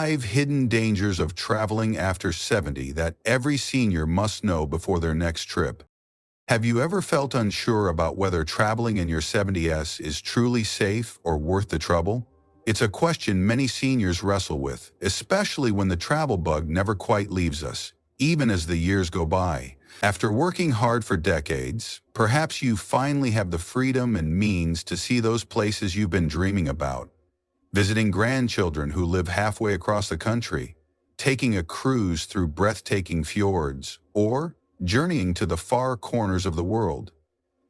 5 hidden dangers of traveling after 70 that every senior must know before their next trip. Have you ever felt unsure about whether traveling in your 70s is truly safe or worth the trouble? It's a question many seniors wrestle with, especially when the travel bug never quite leaves us, even as the years go by. After working hard for decades, perhaps you finally have the freedom and means to see those places you've been dreaming about. Visiting grandchildren who live halfway across the country, taking a cruise through breathtaking fjords, or journeying to the far corners of the world.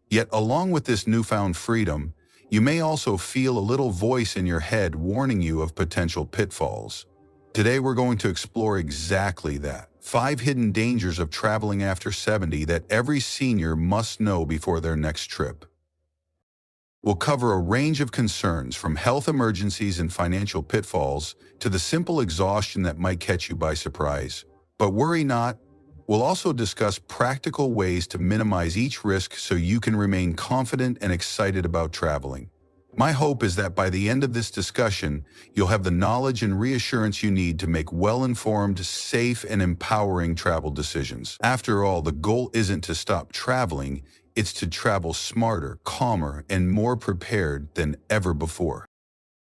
Yet along with this newfound freedom, you may also feel a little voice in your head warning you of potential pitfalls. Today we're going to explore exactly that. 5 hidden dangers of traveling after 70 that every senior must know before their next trip. We'll cover a range of concerns from health emergencies and financial pitfalls to the simple exhaustion that might catch you by surprise. But worry not, we'll also discuss practical ways to minimize each risk so you can remain confident and excited about traveling. My hope is that by the end of this discussion, you'll have the knowledge and reassurance you need to make well-informed, safe, and empowering travel decisions. After all, the goal isn't to stop traveling, it's to travel smarter, calmer, and more prepared than ever before.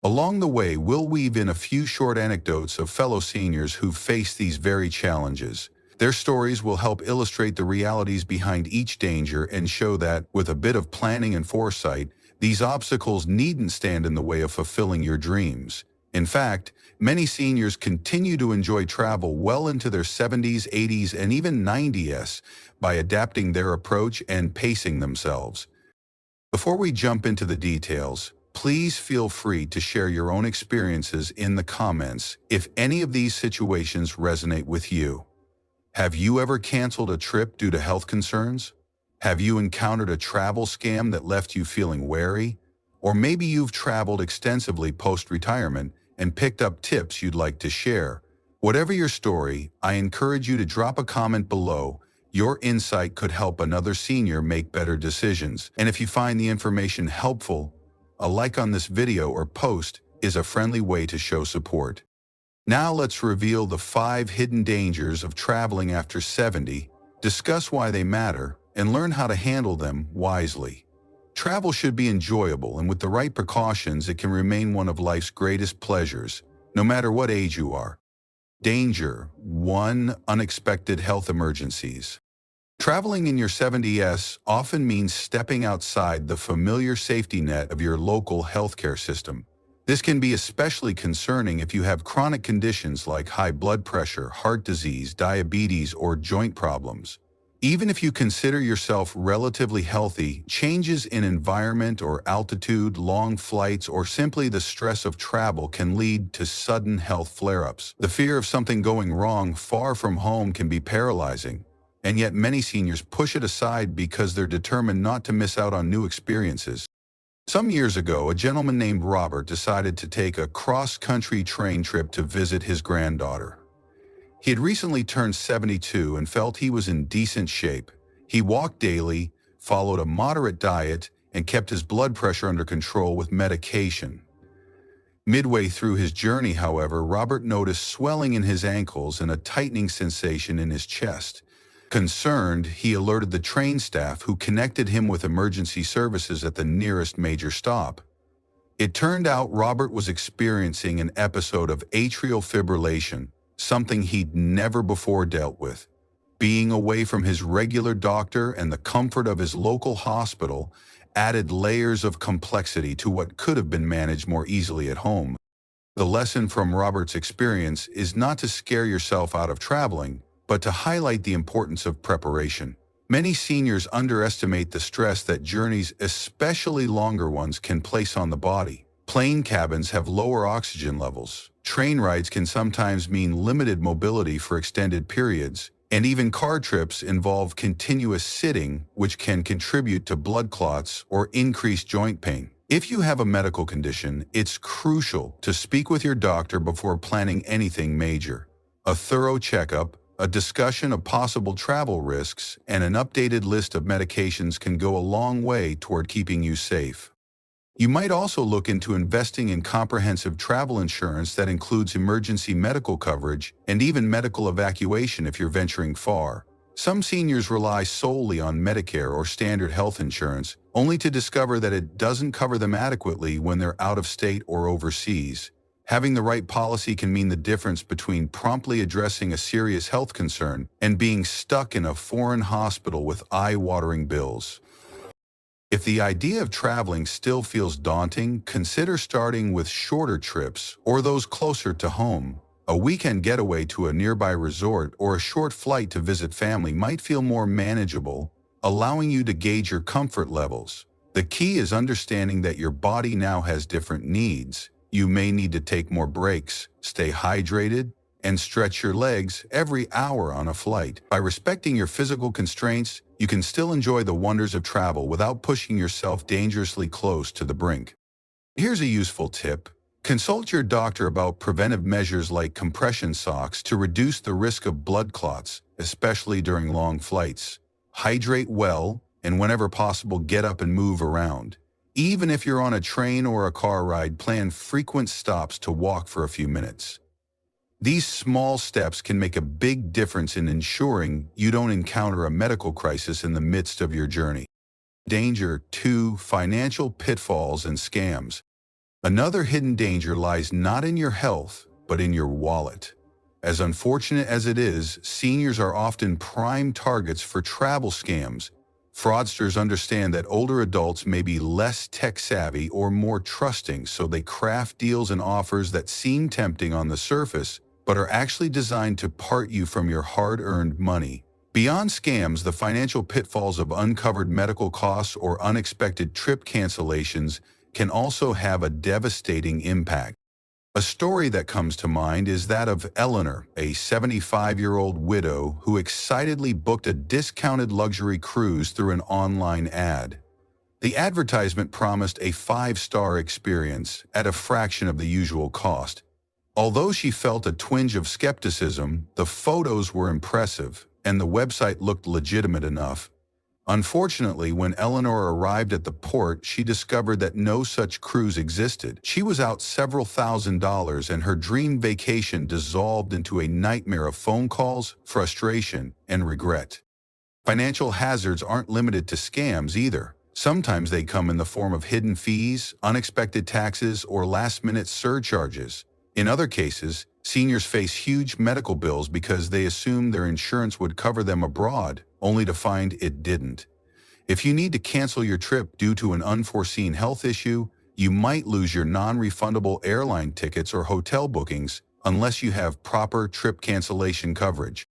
Along the way, we'll weave in a few short anecdotes of fellow seniors who've faced these very challenges. Their stories will help illustrate the realities behind each danger and show that, with a bit of planning and foresight, these obstacles needn't stand in the way of fulfilling your dreams. In fact, many seniors continue to enjoy travel well into their 70s, 80s, and even 90s by adapting their approach and pacing themselves. Before we jump into the details, please feel free to share your own experiences in the comments if any of these situations resonate with you. Have you ever canceled a trip due to health concerns? Have you encountered a travel scam that left you feeling wary? Or maybe you've traveled extensively post-retirement and picked up tips you'd like to share. Whatever your story, I encourage you to drop a comment below. Your insight could help another senior make better decisions. And if you find the information helpful, a like on this video or post is a friendly way to show support. Now let's reveal the 5 hidden dangers of traveling after 70, discuss why they matter, and learn how to handle them wisely. Travel should be enjoyable, and with the right precautions, it can remain one of life's greatest pleasures, no matter what age you are. Danger 1. Unexpected health emergencies. Traveling in your 70s often means stepping outside the familiar safety net of your local healthcare system. This can be especially concerning if you have chronic conditions like high blood pressure, heart disease, diabetes, or joint problems. Even if you consider yourself relatively healthy, changes in environment or altitude, long flights, or simply the stress of travel can lead to sudden health flare-ups. The fear of something going wrong far from home can be paralyzing, and yet many seniors push it aside because they're determined not to miss out on new experiences. Some years ago, a gentleman named Robert decided to take a cross-country train trip to visit his granddaughter. He had recently turned 72 and felt he was in decent shape. He walked daily, followed a moderate diet, and kept his blood pressure under control with medication. Midway through his journey, however, Robert noticed swelling in his ankles and a tightening sensation in his chest. Concerned, he alerted the train staff, who connected him with emergency services at the nearest major stop. It turned out Robert was experiencing an episode of atrial fibrillation, something he'd never before dealt with. Being away from his regular doctor and the comfort of his local hospital added layers of complexity to what could have been managed more easily at home. The lesson from Robert's experience is not to scare yourself out of traveling, but to highlight the importance of preparation. Many seniors underestimate the stress that journeys, especially longer ones, can place on the body. Plane cabins have lower oxygen levels. Train rides can sometimes mean limited mobility for extended periods, and even car trips involve continuous sitting, which can contribute to blood clots or increased joint pain. If you have a medical condition, it's crucial to speak with your doctor before planning anything major. A thorough checkup, a discussion of possible travel risks, and an updated list of medications can go a long way toward keeping you safe. You might also look into investing in comprehensive travel insurance that includes emergency medical coverage and even medical evacuation if you're venturing far. Some seniors rely solely on Medicare or standard health insurance, only to discover that it doesn't cover them adequately when they're out of state or overseas. Having the right policy can mean the difference between promptly addressing a serious health concern and being stuck in a foreign hospital with eye-watering bills. If the idea of traveling still feels daunting, consider starting with shorter trips or those closer to home. A weekend getaway to a nearby resort or a short flight to visit family might feel more manageable, allowing you to gauge your comfort levels. The key is understanding that your body now has different needs. You may need to take more breaks, stay hydrated, and stretch your legs every hour on a flight. By respecting your physical constraints, you can still enjoy the wonders of travel without pushing yourself dangerously close to the brink. Here's a useful tip. Consult your doctor about preventive measures like compression socks to reduce the risk of blood clots, especially during long flights. Hydrate well, and whenever possible, get up and move around. Even if you're on a train or a car ride, plan frequent stops to walk for a few minutes. These small steps can make a big difference in ensuring you don't encounter a medical crisis in the midst of your journey. Danger 2. Financial pitfalls and scams. Another hidden danger lies not in your health, but in your wallet. As unfortunate as it is, seniors are often prime targets for travel scams. Fraudsters understand that older adults may be less tech-savvy or more trusting, so they craft deals and offers that seem tempting on the surface, but are actually designed to part you from your hard-earned money. Beyond scams, the financial pitfalls of uncovered medical costs or unexpected trip cancellations can also have a devastating impact. A story that comes to mind is that of Eleanor, a 75-year-old widow who excitedly booked a discounted luxury cruise through an online ad. The advertisement promised a 5-star experience at a fraction of the usual cost. Although she felt a twinge of skepticism, the photos were impressive and the website looked legitimate enough. Unfortunately, when Eleanor arrived at the port, she discovered that no such cruise existed. She was out several $1,000s and her dream vacation dissolved into a nightmare of phone calls, frustration, and regret. Financial hazards aren't limited to scams either. Sometimes they come in the form of hidden fees, unexpected taxes, or last-minute surcharges. In other cases, seniors face huge medical bills because they assumed their insurance would cover them abroad, only to find it didn't. If you need to cancel your trip due to an unforeseen health issue, you might lose your non-refundable airline tickets or hotel bookings unless you have proper trip cancellation coverage.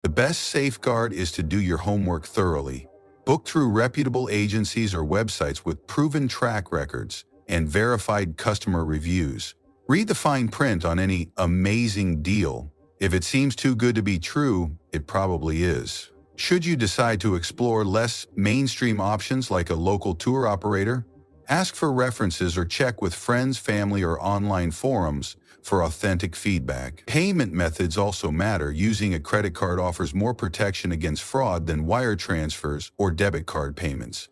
The best safeguard is to do your homework thoroughly. Book through reputable agencies or websites with proven track records and verified customer reviews. Read the fine print on any amazing deal. If it seems too good to be true, it probably is. Should you decide to explore less mainstream options like a local tour operator, ask for references or check with friends, family, or online forums for authentic feedback. Payment methods also matter. Using a credit card offers more protection against fraud than wire transfers or debit card payments.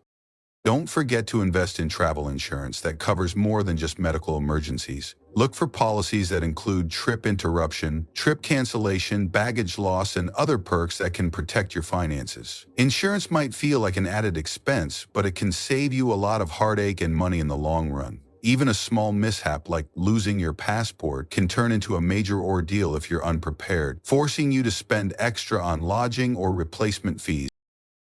Don't forget to invest in travel insurance that covers more than just medical emergencies. Look for policies that include trip interruption, trip cancellation, baggage loss, and other perks that can protect your finances. Insurance might feel like an added expense, but it can save you a lot of heartache and money in the long run. Even a small mishap like losing your passport can turn into a major ordeal if you're unprepared, forcing you to spend extra on lodging or replacement fees.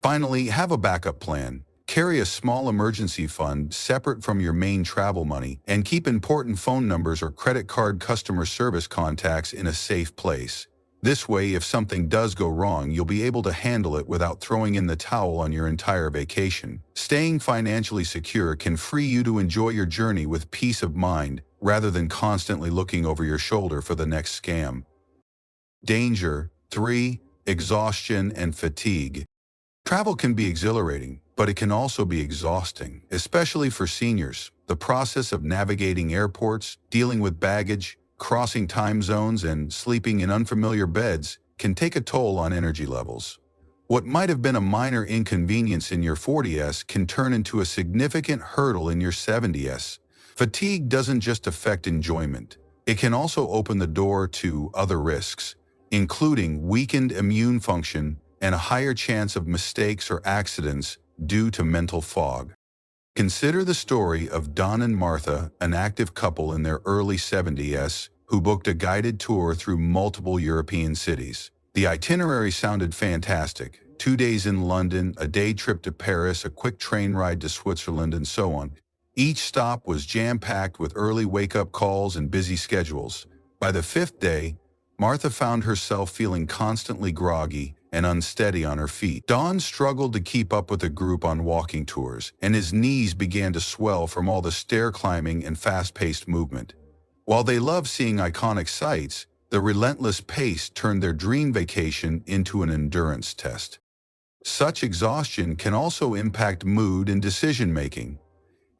Finally, have a backup plan. Carry a small emergency fund separate from your main travel money, and keep important phone numbers or credit card customer service contacts in a safe place. This way, if something does go wrong, you'll be able to handle it without throwing in the towel on your entire vacation. Staying financially secure can free you to enjoy your journey with peace of mind rather than constantly looking over your shoulder for the next scam. Danger 3. Exhaustion and fatigue. Travel can be exhilarating, but it can also be exhausting, especially for seniors. The process of navigating airports, dealing with baggage, crossing time zones, and sleeping in unfamiliar beds can take a toll on energy levels. What might have been a minor inconvenience in your 40s can turn into a significant hurdle in your 70s. Fatigue doesn't just affect enjoyment. It can also open the door to other risks, including weakened immune function and a higher chance of mistakes or accidents due to mental fog. Consider the story of Don and Martha, an active couple in their early 70s who booked a guided tour through multiple European cities. The itinerary sounded fantastic. 2 days in London, a day trip to Paris, a quick train ride to Switzerland, and so on. Each stop was jam-packed with early wake-up calls and busy schedules. By the 5th day, Martha found herself feeling constantly groggy and unsteady on her feet. Don struggled to keep up with the group on walking tours, and his knees began to swell from all the stair climbing and fast-paced movement. While they loved seeing iconic sights, the relentless pace turned their dream vacation into an endurance test. Such exhaustion can also impact mood and decision-making.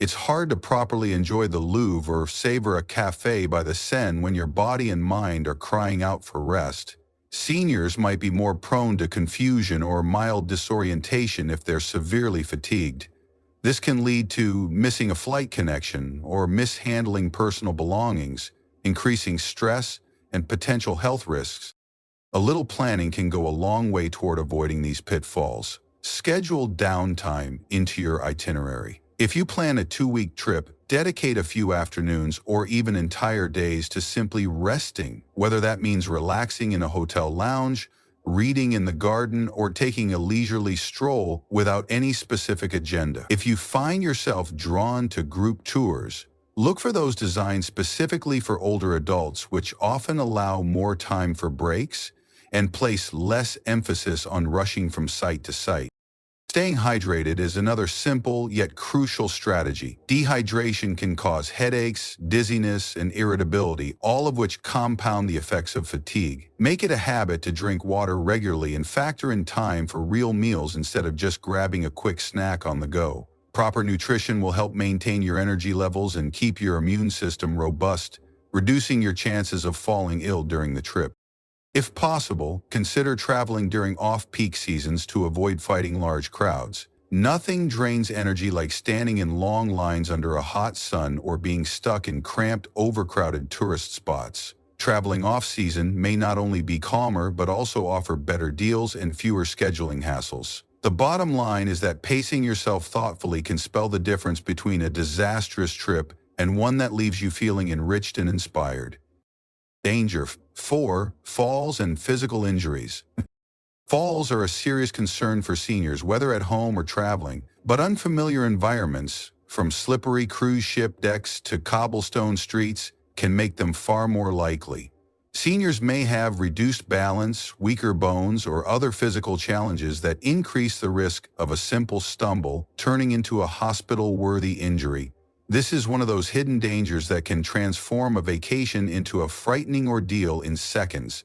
It's hard to properly enjoy the Louvre or savor a café by the Seine when your body and mind are crying out for rest. Seniors might be more prone to confusion or mild disorientation if they're severely fatigued. This can lead to missing a flight connection or mishandling personal belongings, increasing stress and potential health risks. A little planning can go a long way toward avoiding these pitfalls. Schedule downtime into your itinerary. If you plan a 2-week trip, dedicate a few afternoons or even entire days to simply resting, whether that means relaxing in a hotel lounge, reading in the garden, or taking a leisurely stroll without any specific agenda. If you find yourself drawn to group tours, look for those designed specifically for older adults, which often allow more time for breaks and place less emphasis on rushing from site to site. Staying hydrated is another simple yet crucial strategy. Dehydration can cause headaches, dizziness, and irritability, all of which compound the effects of fatigue. Make it a habit to drink water regularly and factor in time for real meals instead of just grabbing a quick snack on the go. Proper nutrition will help maintain your energy levels and keep your immune system robust, reducing your chances of falling ill during the trip. If possible, consider traveling during off-peak seasons to avoid fighting large crowds. Nothing drains energy like standing in long lines under a hot sun or being stuck in cramped, overcrowded tourist spots. Traveling off-season may not only be calmer but also offer better deals and fewer scheduling hassles. The bottom line is that pacing yourself thoughtfully can spell the difference between a disastrous trip and one that leaves you feeling enriched and inspired. Danger. 4. Falls and physical injuries. Falls are a serious concern for seniors, whether at home or traveling, but unfamiliar environments, from slippery cruise ship decks to cobblestone streets, can make them far more likely. Seniors may have reduced balance, weaker bones, or other physical challenges that increase the risk of a simple stumble turning into a hospital-worthy injury. This is one of those hidden dangers that can transform a vacation into a frightening ordeal in seconds.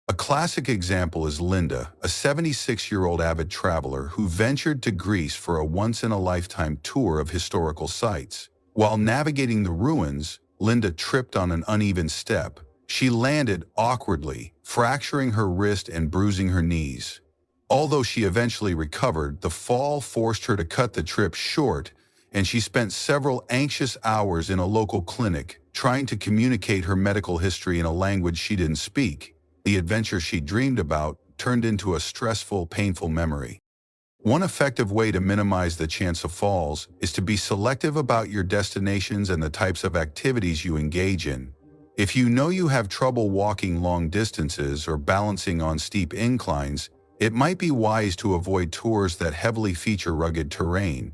A classic example is Linda, a 76-year-old avid traveler who ventured to Greece for a once-in-a-lifetime tour of historical sites. While navigating the ruins, Linda tripped on an uneven step. She landed awkwardly, fracturing her wrist and bruising her knees. Although she eventually recovered, the fall forced her to cut the trip short, and she spent several anxious hours in a local clinic trying to communicate her medical history in a language she didn't speak. The adventure she dreamed about turned into a stressful, painful memory. One effective way to minimize the chance of falls is to be selective about your destinations and the types of activities you engage in. If you know you have trouble walking long distances or balancing on steep inclines, it might be wise to avoid tours that heavily feature rugged terrain.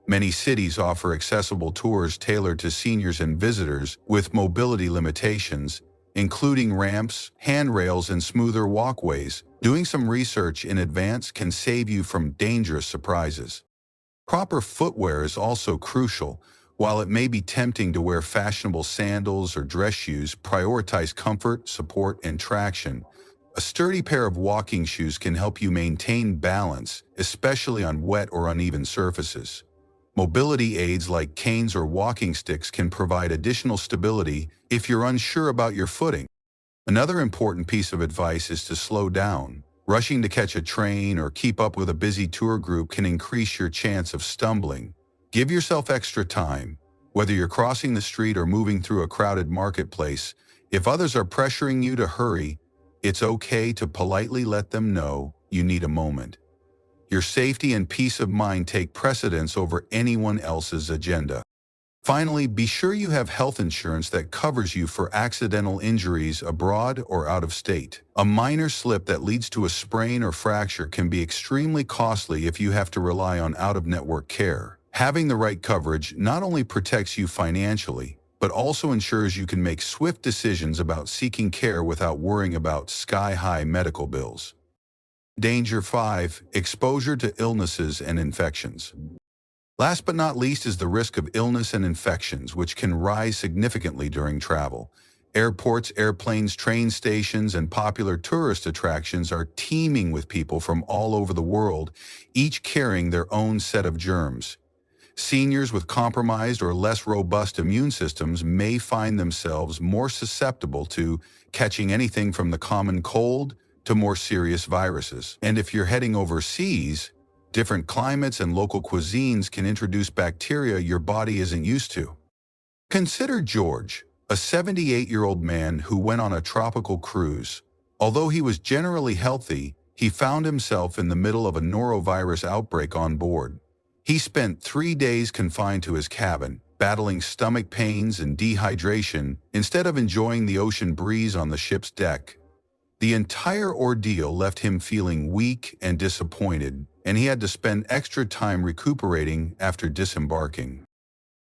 Many cities offer accessible tours tailored to seniors and visitors with mobility limitations, including ramps, handrails, and smoother walkways. Doing some research in advance can save you from dangerous surprises. Proper footwear is also crucial. While it may be tempting to wear fashionable sandals or dress shoes, prioritize comfort, support, and traction. A sturdy pair of walking shoes can help you maintain balance, especially on wet or uneven surfaces. Mobility aids like canes or walking sticks can provide additional stability if you're unsure about your footing. Another important piece of advice is to slow down. Rushing to catch a train or keep up with a busy tour group can increase your chance of stumbling. Give yourself extra time. Whether you're crossing the street or moving through a crowded marketplace, if others are pressuring you to hurry, it's okay to politely let them know you need a moment. Your safety and peace of mind take precedence over anyone else's agenda. Finally, be sure you have health insurance that covers you for accidental injuries abroad or out of state. A minor slip that leads to a sprain or fracture can be extremely costly if you have to rely on out-of-network care. Having the right coverage not only protects you financially, but also ensures you can make swift decisions about seeking care without worrying about sky-high medical bills. Danger 5. Exposure to illnesses and infections. Last but not least is the risk of illness and infections, which can rise significantly during travel. Airports, airplanes, train stations, and popular tourist attractions are teeming with people from all over the world, each carrying their own set of germs. Seniors with compromised or less robust immune systems may find themselves more susceptible to catching anything from the common cold to more serious viruses. And if you're heading overseas, different climates and local cuisines can introduce bacteria your body isn't used to. Consider George, a 78-year-old man who went on a tropical cruise. Although he was generally healthy, he found himself in the middle of a norovirus outbreak on board. He spent 3 days confined to his cabin, battling stomach pains and dehydration instead of enjoying the ocean breeze on the ship's deck. The entire ordeal left him feeling weak and disappointed, and he had to spend extra time recuperating after disembarking.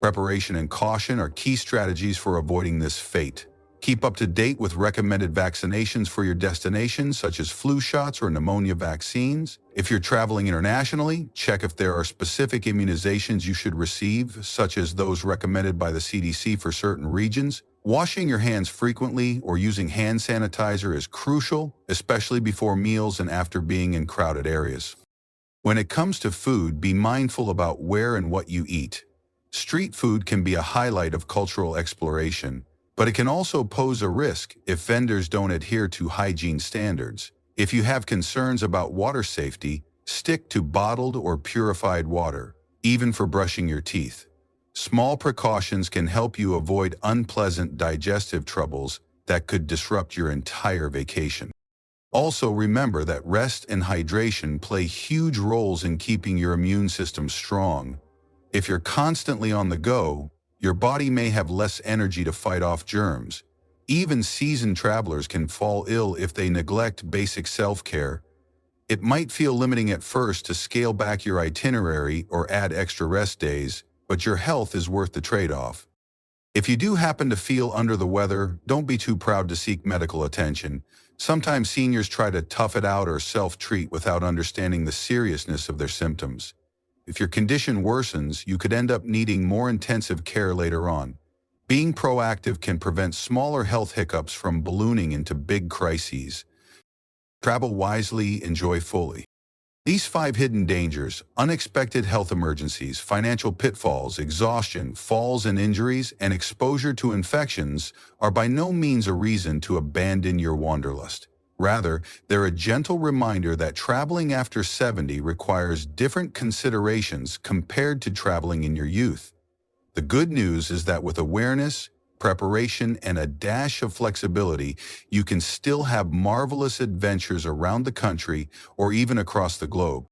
Preparation and caution are key strategies for avoiding this fate. Keep up to date with recommended vaccinations for your destination, such as flu shots or pneumonia vaccines. If you're traveling internationally, check if there are specific immunizations you should receive, such as those recommended by the CDC for certain regions. Washing your hands frequently or using hand sanitizer is crucial, especially before meals and after being in crowded areas. When it comes to food, be mindful about where and what you eat. Street food can be a highlight of cultural exploration, but it can also pose a risk if vendors don't adhere to hygiene standards. If you have concerns about water safety, stick to bottled or purified water, even for brushing your teeth. Small precautions can help you avoid unpleasant digestive troubles that could disrupt your entire vacation. Also, remember that rest and hydration play huge roles in keeping your immune system strong. If you're constantly on the go, your body may have less energy to fight off germs. Even seasoned travelers can fall ill if they neglect basic self-care. It might feel limiting at first to scale back your itinerary or add extra rest days, but your health is worth the trade-off. If you do happen to feel under the weather, don't be too proud to seek medical attention. Sometimes seniors try to tough it out or self-treat without understanding the seriousness of their symptoms. If your condition worsens, you could end up needing more intensive care later on. Being proactive can prevent smaller health hiccups from ballooning into big crises. Travel wisely, enjoy fully. These 5 hidden dangers, unexpected health emergencies, financial pitfalls, exhaustion, falls and injuries, and exposure to infections, are by no means a reason to abandon your wanderlust. Rather, they're a gentle reminder that traveling after 70 requires different considerations compared to traveling in your youth. The good news is that with awareness, preparation, and a dash of flexibility, you can still have marvelous adventures around the country or even across the globe.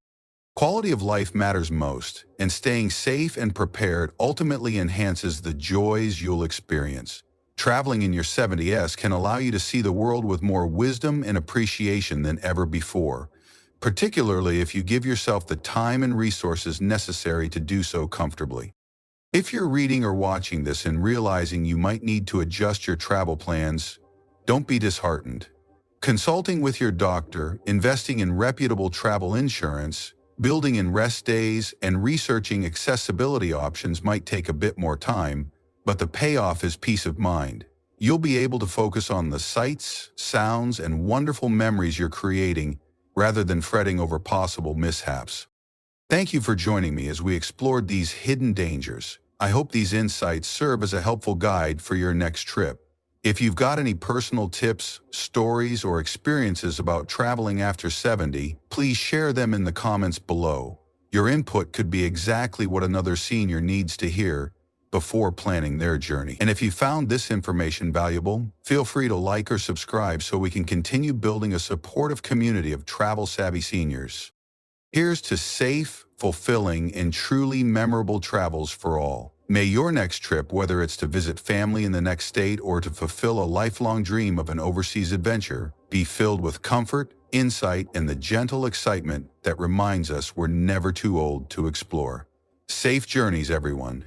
Quality of life matters most, and staying safe and prepared ultimately enhances the joys you'll experience. Traveling in your 70s can allow you to see the world with more wisdom and appreciation than ever before, particularly if you give yourself the time and resources necessary to do so comfortably. If you're reading or watching this and realizing you might need to adjust your travel plans, don't be disheartened. Consulting with your doctor, investing in reputable travel insurance, building in rest days, and researching accessibility options might take a bit more time, but the payoff is peace of mind. You'll be able to focus on the sights, sounds, and wonderful memories you're creating rather than fretting over possible mishaps. Thank you for joining me as we explored these hidden dangers. I hope these insights serve as a helpful guide for your next trip. If you've got any personal tips, stories, or experiences about traveling after 70, please share them in the comments below. Your input could be exactly what another senior needs to hear before planning their journey. And if you found this information valuable, feel free to like or subscribe so we can continue building a supportive community of travel-savvy seniors. Here's to safe, fulfilling, and truly memorable travels for all. May your next trip, whether it's to visit family in the next state or to fulfill a lifelong dream of an overseas adventure, be filled with comfort, insight, and the gentle excitement that reminds us we're never too old to explore. Safe journeys, everyone,